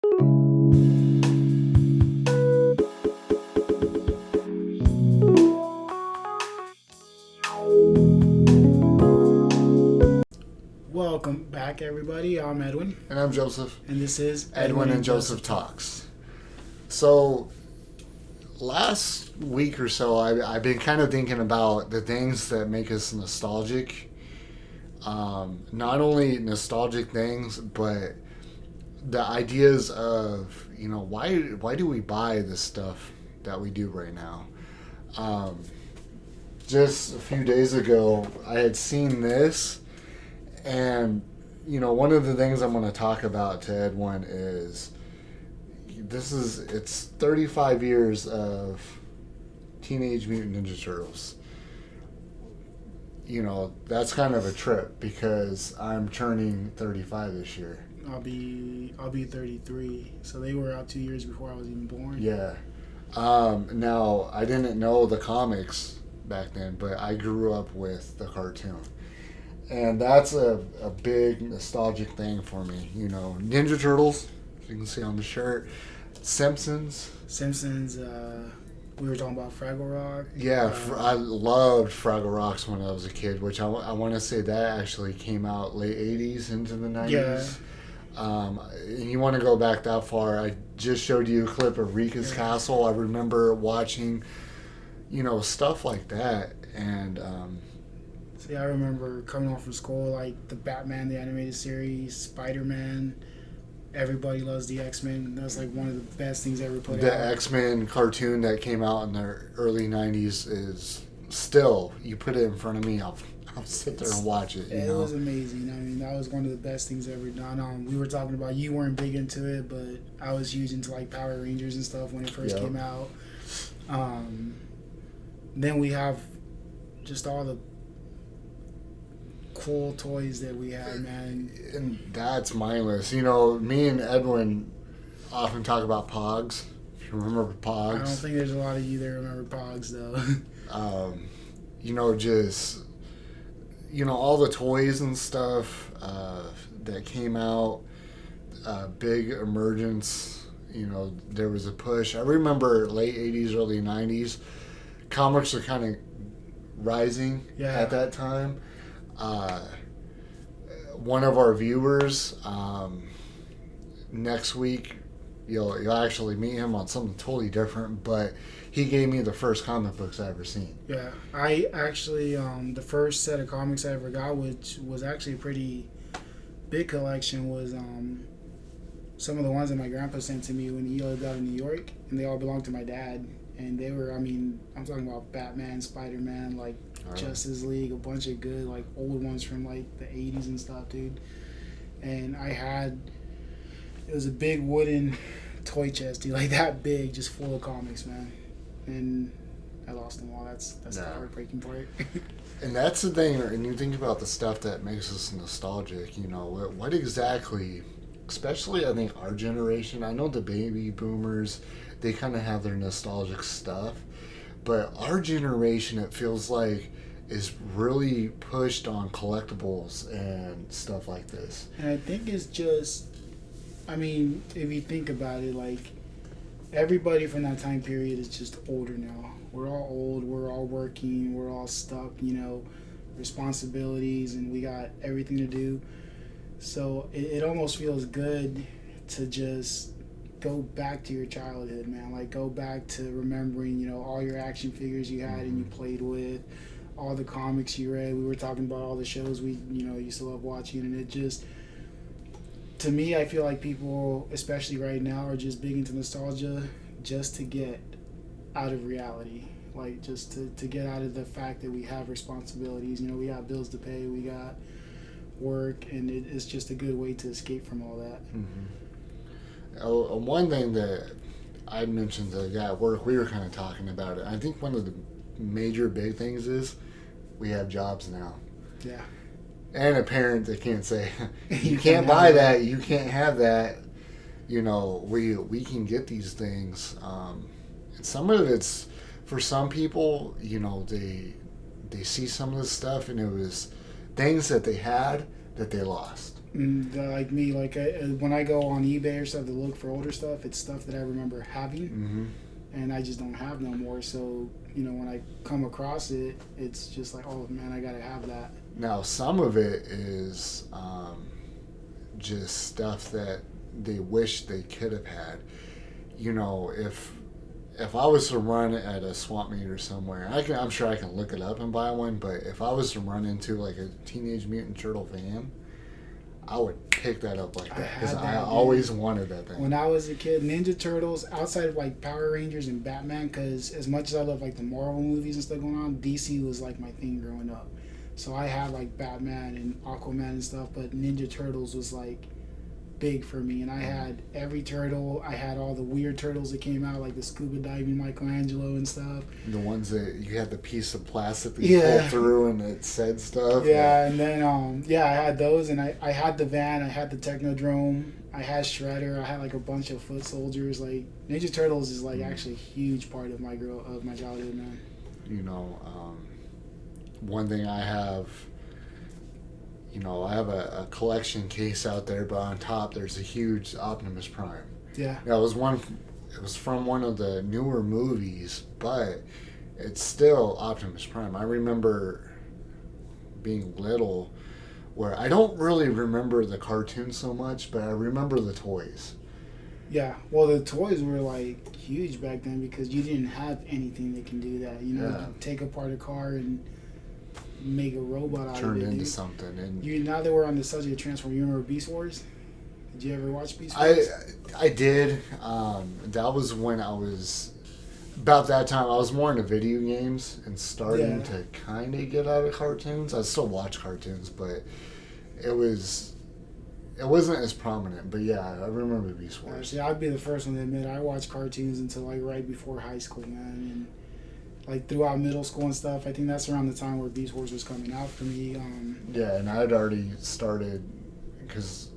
Welcome back, everybody. I'm Edwin. And I'm Joseph. And this is Edwin and Joseph Talks. So, last week or so, I've been kind of thinking about the things that make us nostalgic. Not only nostalgic things, but the ideas of, why do we buy the stuff that we do right now? Just a few days ago, I had seen this. And, one of the things I'm going to talk about to Edwin is it's 35 years of Teenage Mutant Ninja Turtles. That's kind of a trip because I'm turning 35 this year. I'll be 33. So they were out 2 years before I was even born. Yeah. Now, I didn't know the comics back then, but I grew up with the cartoon. And that's a big nostalgic thing for me. Ninja Turtles, as you can see on the shirt. Simpsons. We were talking about Fraggle Rock. Yeah, I loved Fraggle Rocks when I was a kid, which I want to say that actually came out late 80s into the 90s. Yeah. And you want to go back that far, I just showed you a clip of Rika's Castle. I remember watching, stuff like that. And... See, I remember coming home from school, like the Batman, the animated series, Spider-Man. Everybody loves the X-Men. That's like one of the best things ever put out. The X-Men cartoon that came out in the early 90s is still, you put it in front of me, I'll sit there and watch it. It was amazing. I mean, that was one of the best things ever done. We were talking about, you weren't big into it, but I was huge into like Power Rangers and stuff when it first came out. Then we have just all the cool toys that we had, man. And that's mindless. Me and Edwin often talk about POGs. If you remember POGs. I don't think there's a lot of you that remember POGs, though. All the toys and stuff that came out, big emergence. There was a push. I remember late 80s, early 90s. Comics are kind of rising at that time. One of our viewers, next week, you'll actually meet him on something totally different, but he gave me the first comic books I ever seen. Yeah, I actually, the first set of comics I ever got, which was actually a pretty big collection, was some of the ones that my grandpa sent to me when he lived out in New York, and they all belonged to my dad. And they were, I'm talking about Batman, Spider-Man, like Justice League, a bunch of good, like, old ones from, like, the 80s and stuff, dude. And it was a big wooden toy chest, dude, like that big, just full of comics, man. And I lost them all. That's the heartbreaking part. And that's the thing, and you think about the stuff that makes us nostalgic, what exactly, especially I think our generation, I know the baby boomers, they kind of have their nostalgic stuff, but our generation, it feels like, is really pushed on collectibles and stuff like this. And I think it's just, if you think about it, like, everybody from that time period is just older now. We're all old, we're all working, we're all stuck, responsibilities, and we got everything to do. So it almost feels good to just go back to your childhood, man. Like, go back to remembering, all your action figures you had and you played with, all the comics you read. We were talking about all the shows we, used to love watching, and it just, to me, I feel like people, especially right now, are just big into nostalgia just to get out of reality. Like, just to get out of the fact that we have responsibilities. We got bills to pay, we got work, and it's just a good way to escape from all that. One thing that I mentioned to the guy at work, we were kind of talking about it. I think one of the major big things is we have jobs now. Yeah. And a parent that can't say, you can't buy that, you can't have that. We can get these things. And some of it's, for some people, they see some of this stuff and it was things that they had that they lost. Like me, like when I go on eBay or stuff to look for older stuff, it's stuff that I remember having, and I just don't have no more. So when I come across it, it's just like, oh man, I gotta have that. Now, some of it is just stuff that they wish they could have had. If I was to run at a swap meet or somewhere, I'm sure I can look it up and buy one. But if I was to run into like a Teenage Mutant Turtle van, I would pick that up like that because I always wanted that thing. When I was a kid, Ninja Turtles, outside of like Power Rangers and Batman, because as much as I love like the Marvel movies and stuff going on, DC was like my thing growing up. So I had like Batman and Aquaman and stuff, but Ninja Turtles was like big for me. And I had every turtle. I had all the weird turtles that came out, like the scuba diving Michelangelo and stuff. The ones that you had the piece of plastic that you pulled through and it said stuff. Yeah, and then I had those, and I had the van, I had the Technodrome, I had Shredder, I had like a bunch of foot soldiers. Like Ninja Turtles is like actually a huge part of my childhood, man. One thing I have, I have a collection case out there, but on top there's a huge Optimus Prime. Yeah. That was it was from one of the newer movies, but it's still Optimus Prime. I remember being little, where I don't really remember the cartoon so much, but I remember the toys. Yeah, well, the toys were like huge back then because you didn't have anything that can do that. Take apart a car and make a robot out of it. Turned into something. And now that we're on the subject of Transformers, you remember Beast Wars? Did you ever watch Beast Wars? I did. That was when I was about that time. I was more into video games and starting to kind of get out of cartoons. I still watch cartoons, but it wasn't as prominent. But yeah, I remember Beast Wars. Actually, I'd be the first one to admit I watched cartoons until like right before high school, man. And like throughout middle school and stuff, I think that's around the time where Beast Wars was coming out for me. Yeah, and I'd already started, because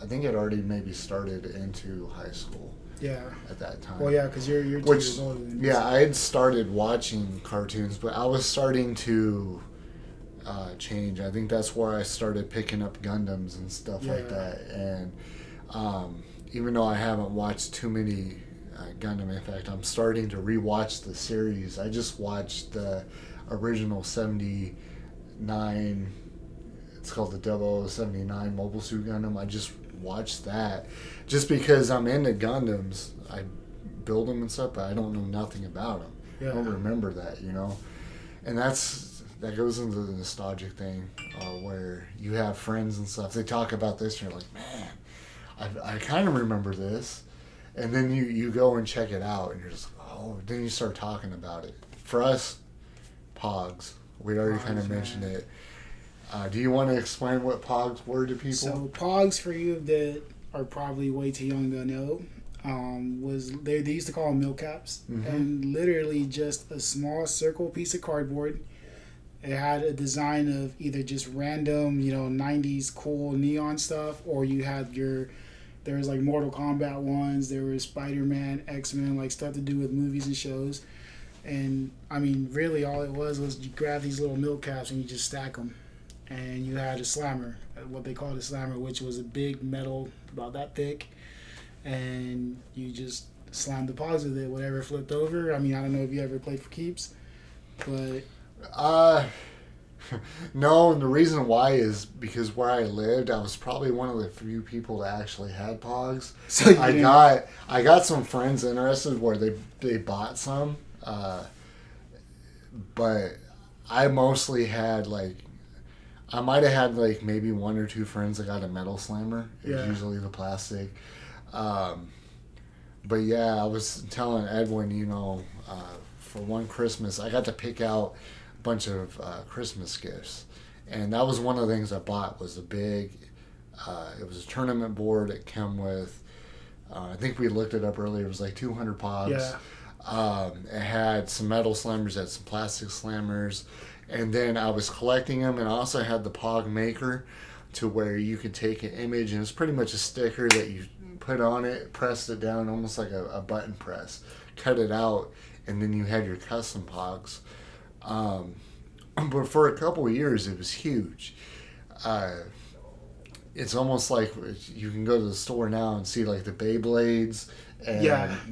I think it already maybe started into high school. Yeah. At that time. Well, yeah, because you're 2 years older than me. Yeah, I had started watching cartoons, but I was starting to change. I think that's where I started picking up Gundams and stuff like that. And even though I haven't watched too many Gundam, in fact, I'm starting to rewatch the series. I just watched the original 79. It's called the 0079 Mobile Suit Gundam. I just watched that just because I'm into Gundams. I build them and stuff, but I don't know nothing about them. I don't remember that, and that goes into the nostalgic thing where you have friends and stuff. They talk about this and you're like, man, I kind of remember this. And then you go and check it out and you're just, then you start talking about it. For us, POGs, we already kind of mentioned it. Do you want to explain what POGs were to people? So POGs, for you that are probably way too young to know, they used to call them milk caps, and literally just a small circle piece of cardboard. It had a design of either just random, 90s cool neon stuff, or you had there was like Mortal Kombat ones, there was Spider-Man, X-Men, like stuff to do with movies and shows. And I mean, really all it was you grab these little milk caps and you just stack them. And you had a slammer, what they called a slammer, which was a big metal about that thick. And you just slammed the POGs with it, whatever flipped over. I mean, I don't know if you ever played for keeps, but... No, and the reason why is because where I lived, I was probably one of the few people that actually had POGs. So I got some friends interested where they bought some, but I mostly had I might have had maybe one or two friends that got a metal slammer. It was usually the plastic. But yeah, I was telling Edwin, for one Christmas, I got to pick out bunch of Christmas gifts, and that was one of the things I bought was it was a tournament board. It came with I think we looked it up earlier, it was like 200 POGs. It had some metal slammers, it had some plastic slammers, and then I was collecting them, and I also had the POG maker to where you could take an image, and it's pretty much a sticker that you put on it, pressed it down almost like a button press, cut it out, and then you had your custom POGs. But for a couple of years, it was huge. it's almost like you can go to the store now and see like the Beyblades and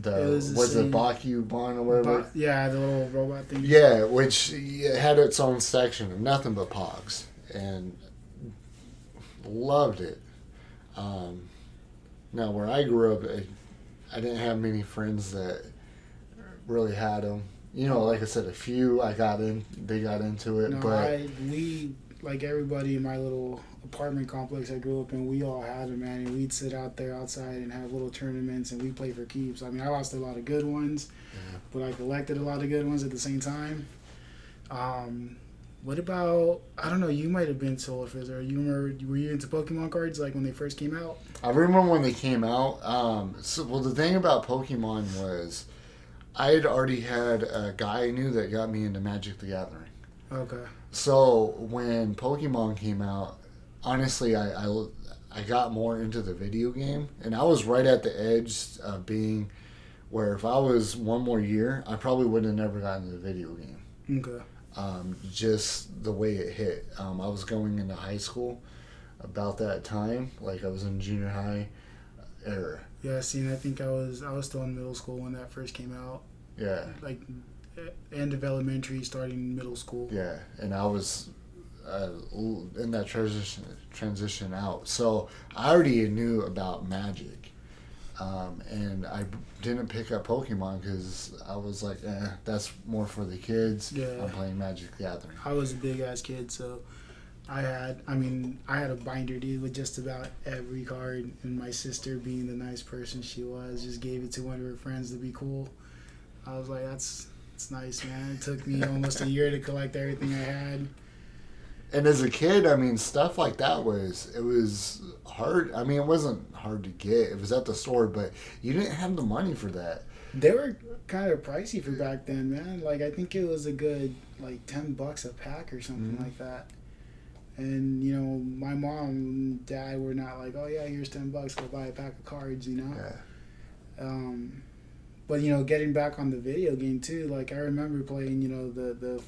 was it Bakugan or whatever? Yeah, the little robot thing. Yeah, which had its own section of nothing but Pogs, and loved it. Now, where I grew up, I didn't have many friends that really had them. You know, like I said, a few they got into it. No, but we, like everybody in my little apartment complex I grew up in, we all had them, man, and we'd sit out there outside and have little tournaments, and we play for keeps. I mean, I lost a lot of good ones, but I collected a lot of good ones at the same time. What about, I don't know, you might have been Soul Fizzer. Were you into Pokemon cards like when they first came out? I remember when they came out. Well, the thing about Pokemon was I had already had a guy I knew that got me into Magic the Gathering. Okay. So when Pokemon came out, honestly, I got more into the video game, and I was right at the edge of being where if I was one more year, I probably would have never gotten into the video game. Okay. Just the way it hit. I was going into high school about that time, like I was in junior high era. Yeah, see, and I think I was still in middle school when that first came out. Yeah. Like end of elementary, starting middle school. Yeah, and I was in that transition out. So I already knew about Magic, and I didn't pick up Pokemon because I was like, that's more for the kids. Yeah. I'm playing Magic the Gathering. I was a big ass kid, so I had a binder, dude, with just about every card, and my sister, being the nice person she was, just gave it to one of her friends to be cool. I was like, it's nice, man. It took me almost a year to collect everything I had. And as a kid, I mean, stuff like that it was hard. I mean, it wasn't hard to get. It was at the store, but you didn't have the money for that. They were kind of pricey for back then, man. Like, I think it was a good, like, $10 a pack or something like that. And, you know, my mom and dad were not like, oh, yeah, here's $10, go buy a pack of cards, you know? Yeah. But, you know, getting back on the video game, too, like, I remember playing, you know, the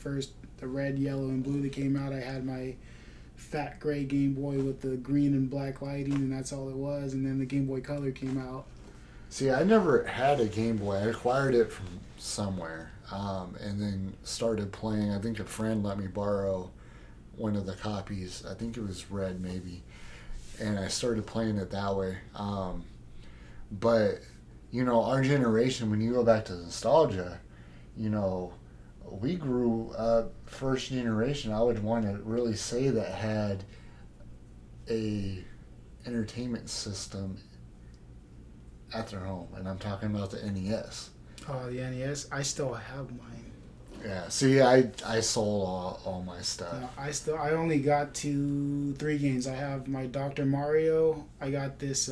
red, yellow, and blue that came out. I had my fat gray Game Boy with the green and black lighting, and that's all it was. And then the Game Boy Color came out. See, I never had a Game Boy. I acquired it from somewhere, and then started playing. I think a friend let me borrow one of the copies. I think it was red, maybe. And I started playing it that way. But, you know, our generation, when you go back to nostalgia, you know, we grew up first generation, I would want to really say, that had a entertainment system at their home. And I'm talking about the NES. Oh, the NES? I still have mine. Yeah, see, I sold all my stuff. No, I only got 3 games. I have my Dr. Mario. I got this,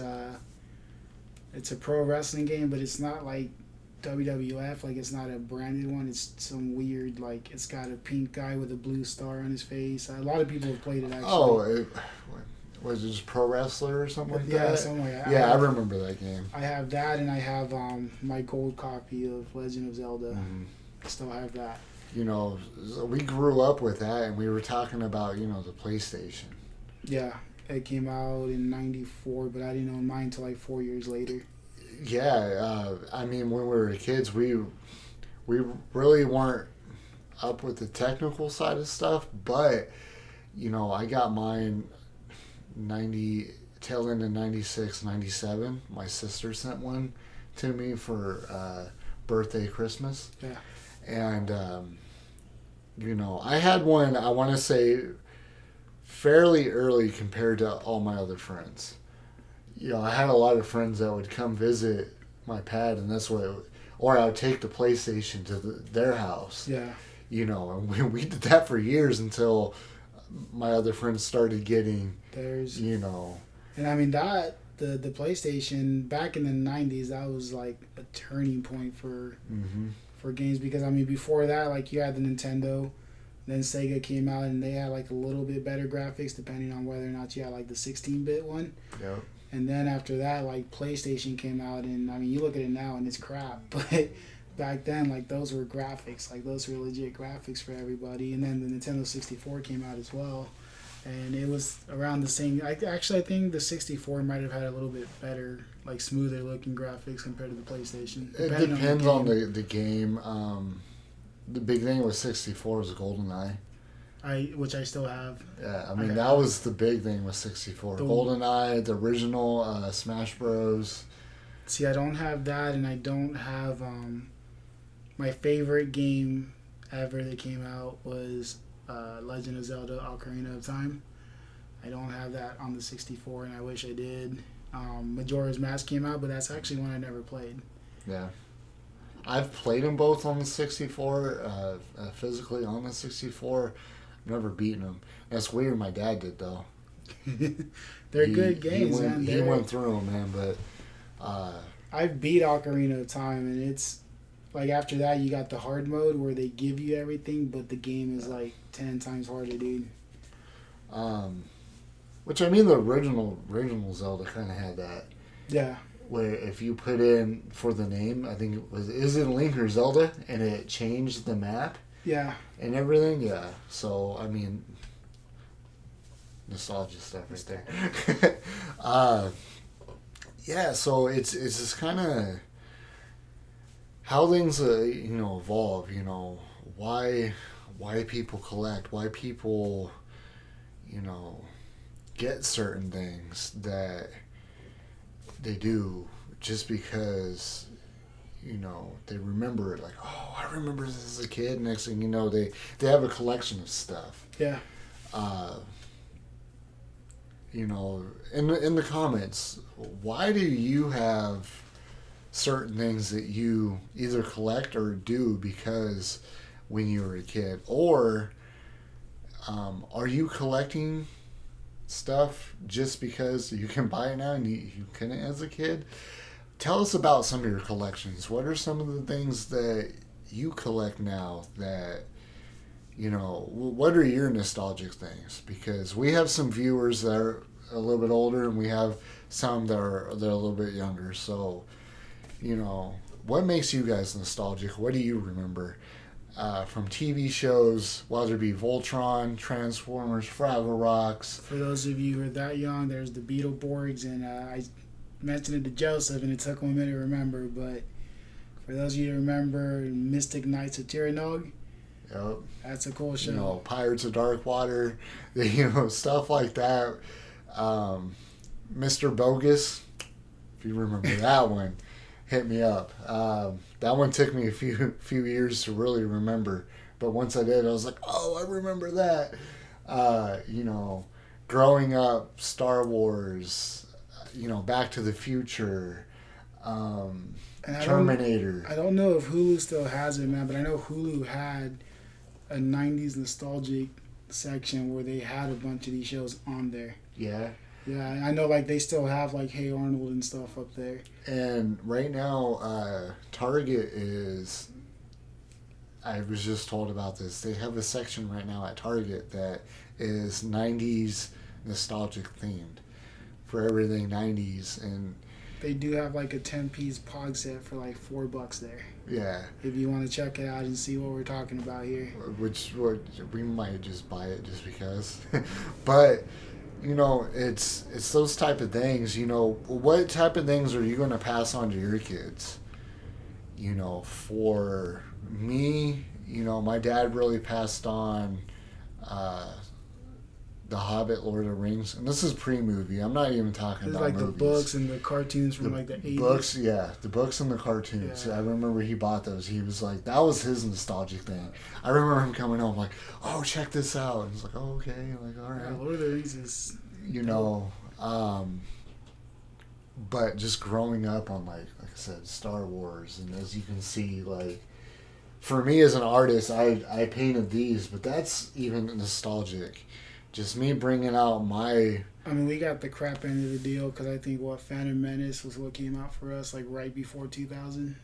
it's a pro wrestling game, but it's not like WWF, like it's not a branded one. It's some weird, like, it's got a pink guy with a blue star on his face. A lot of people have played it, actually. Oh, was it just Pro Wrestler or something like that? Yeah, something like that. Yeah, I remember that game. I have that, and I have my gold copy of Legend of Zelda. Mm-hmm. I still have that. You know, we grew up with that, and we were talking about, you know, the PlayStation. Yeah, it came out in '94, but I didn't own mine until like 4 years later. Yeah, I mean, when we were kids, we really weren't up with the technical side of stuff, but, you know, I got mine tail end of 96, 97. My sister sent one to me for birthday, Christmas. Yeah. And, you know, I had one, I want to say, fairly early compared to all my other friends. You know, I had a lot of friends that would come visit my pad, and that's what, or I would take the PlayStation to their house. Yeah. You know, and we did that for years until my other friends started getting, you know. And I mean, the PlayStation, back in the 90s, that was like a turning point for games, because, I mean, before that, like, you had the Nintendo, then Sega came out, and they had like a little bit better graphics, depending on whether or not you had like the 16-bit one. Yep. And then after that, like, PlayStation came out, and I mean, you look at it now and it's crap, but back then, like, those were graphics, like, those were legit graphics for everybody. And then the Nintendo 64 came out as well, and it was around the same. I think the 64 might have had a little bit better, like smoother looking graphics compared to the PlayStation. It depends on the game. The big thing with 64 was GoldenEye. Which I still have. Yeah, I mean that was the big thing with 64. GoldenEye, the original Smash Bros. See, I don't have that, and I don't have my favorite game ever that came out was Legend of Zelda: Ocarina of Time. I don't have that on the 64, and I wish I did. Majora's Mask came out, but that's actually one I never played. Yeah. I've played them both on the 64, physically on the 64. I've never beaten them. That's weird. My dad did, though. They're good games, man. man. He went through them, man, but... I've beat Ocarina of Time, and it's... Like, after that, you got the hard mode where they give you everything, but the game is, like, 10 times harder, dude. Which, I mean, the original Zelda kind of had that. Yeah. Where if you put in for the name, I think it was... Is it Link or Zelda? And it changed the map. Yeah. And everything, yeah. So, I mean... Nostalgia stuff right there. Yeah, so it's just kind of... How things, evolve, why people collect, why people, get certain things that they do just because, they remember it. Like, oh, I remember this as a kid. Next thing you know, they have a collection of stuff. Yeah. In the comments, why do you have certain things that you either collect or do because when you were a kid, or are you collecting stuff just because you can buy it now and you couldn't as a kid? Tell us about some of your collections. What are some of the things that you collect now that, what are your nostalgic things? Because we have some viewers that are a little bit older and we have some that are a little bit younger. So, what makes you guys nostalgic? What do you remember from TV shows, whether it be Voltron, Transformers, Fraggle Rocks? For those of you who are that young, there's the Beetleborgs, and I mentioned it to Joseph, and it took him a minute to remember, but for those of you who remember Mystic Knights of Tyrannog, yep. That's a cool show. Pirates of Dark Water, stuff like that. Mr. Bogus, if you remember that one. Hit me up. That one took me a few years to really remember, but once I did, I was like, oh, I remember that. Growing up, Star Wars, Back to the Future, Terminator. I don't know if Hulu still has it, man, but I know Hulu had a 90s nostalgic section where they had a bunch of these shows on there. Yeah. Yeah, I know, like, they still have, like, Hey Arnold and stuff up there. And right now, Target is... I was just told about this. They have a section right now at Target that is 90s nostalgic themed for everything 90s. And they do have, like, a 10-piece POG set for, like, $4 there. Yeah. If you want to check it out and see what we're talking about here. Which we might just buy it just because. But... it's those type of things. What type of things are you going to pass on to your kids? For me, my dad really passed on The Hobbit, Lord of the Rings, and this is pre-movie. I'm not even talking about like movies. The books and the cartoons from the 80s. Books, yeah, the books and the cartoons. Yeah. I remember he bought those. He was like, that was his nostalgic thing. I remember him coming home like, oh, check this out. And he's like, oh, okay. Like, all right. Yeah, Lord of the Rings is... but just growing up on like I said, Star Wars, and as you can see, like, for me as an artist, I painted these, but that's even nostalgic. Just me bringing out my... I mean, we got the crap end of the deal because I think Phantom Menace was what came out for us like right before 2000.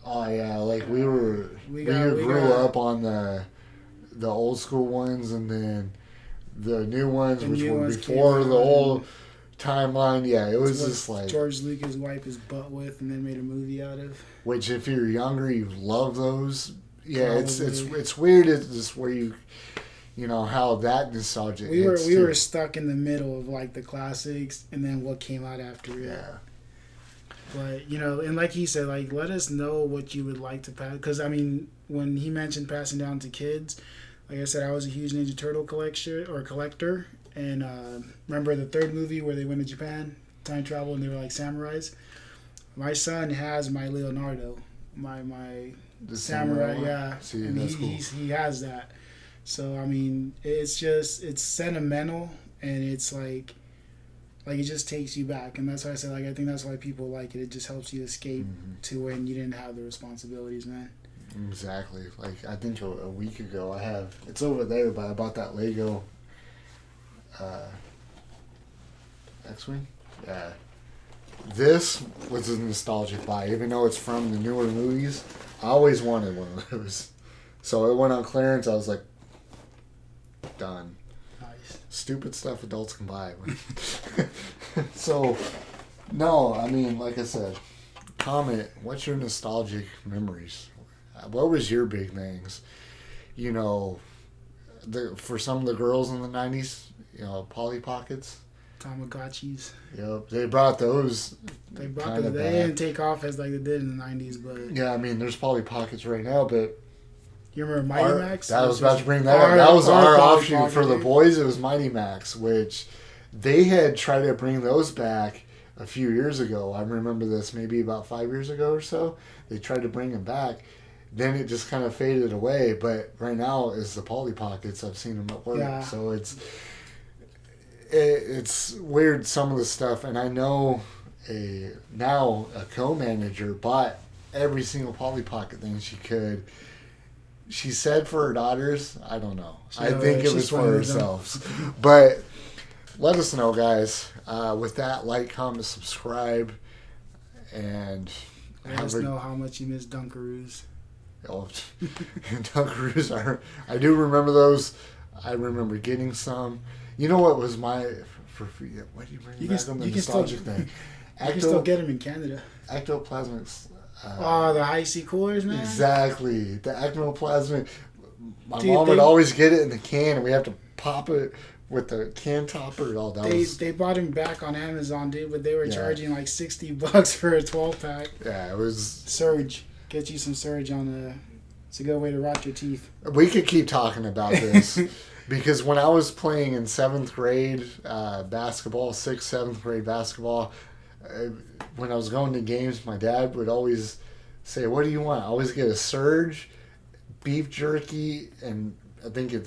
Oh yeah, like we grew up on the old school ones, and then the new ones, which were before the old timeline. Yeah, it was just like George Lucas wiped his butt with, and then made a movie out of. Which, if you're younger, you love those. Yeah, probably. It's weird. It's just where you You know how that nostalgia. We were stuck in the middle of like the classics and then what came out after it. Yeah. But you know, and like he said, like let us know what you would like to pass. Because I mean, when he mentioned passing down to kids, like I said, I was a huge Ninja Turtle collector. And remember the third movie where they went to Japan, time travel, and they were like samurais. My son has my Leonardo, my The samurai. Yeah, See, and that's cool. he has that. So I mean, it's sentimental, and it's like it just takes you back, and that's why I said like I think that's why people like it. It just helps you escape to when you didn't have the responsibilities, man. Exactly. Like I think a week ago it's over there, but I bought that Lego X-Wing. Yeah. This was a nostalgic buy, even though it's from the newer movies. I always wanted one of those. So it went on clearance. I was like, done. Nice. Stupid stuff adults can buy. So, no, I mean, like I said, comment, what's your nostalgic memories? What was your big things? You know, for some of the girls in the 90s, you know, Polly Pockets. Tamagotchis. Yep, they brought those. They didn't take off as like they did in the 90s, but yeah, I mean, there's Polly Pockets right now, but you remember Mighty Max? I was about to bring that up. That was our offshoot for the boys. It was Mighty Max, which they had tried to bring those back a few years ago. I remember this maybe about 5 years ago or so. They tried to bring them back. Then it just kind of faded away. But right now is the Polly Pockets. I've seen them at work. Yeah. So it's weird, some of the stuff. And I know a co-manager bought every single Polly Pocket thing she could. She said for her daughters, I don't know. I think it was for herself. But let us know, guys. With that, like, comment, subscribe, and let us know how much you miss Dunkaroos. Oh, Dunkaroos are. I do remember those. I remember getting some. You know what was my what do you bring back on the nostalgic thing? You can still get them in Canada. Ectoplasmics. The icy coolers, man. Exactly. The ectoplasmic. My mom would always get it in the can, and we have to pop it with the can topper. All that. They bought him back on Amazon, dude, but they were charging like $60 for a 12-pack. Yeah, it was Surge. Get you some Surge on it's a good way to rot your teeth. We could keep talking about this because when I was playing in 7th grade basketball, 6th, 7th grade basketball, when I was going to games, my dad would always say, "What do you want?" I always get a Surge, beef jerky, and I think a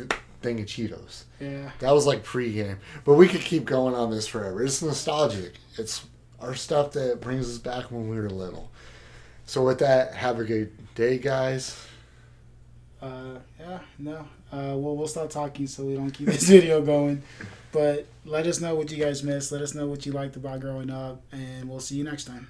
thing of Cheetos. Yeah. That was like pregame. But we could keep going on this forever. It's nostalgic. It's our stuff that brings us back when we were little. So with that, have a good day, guys. We'll stop talking so we don't keep this video going. But let us know what you guys missed. Let us know what you liked about growing up, and we'll see you next time.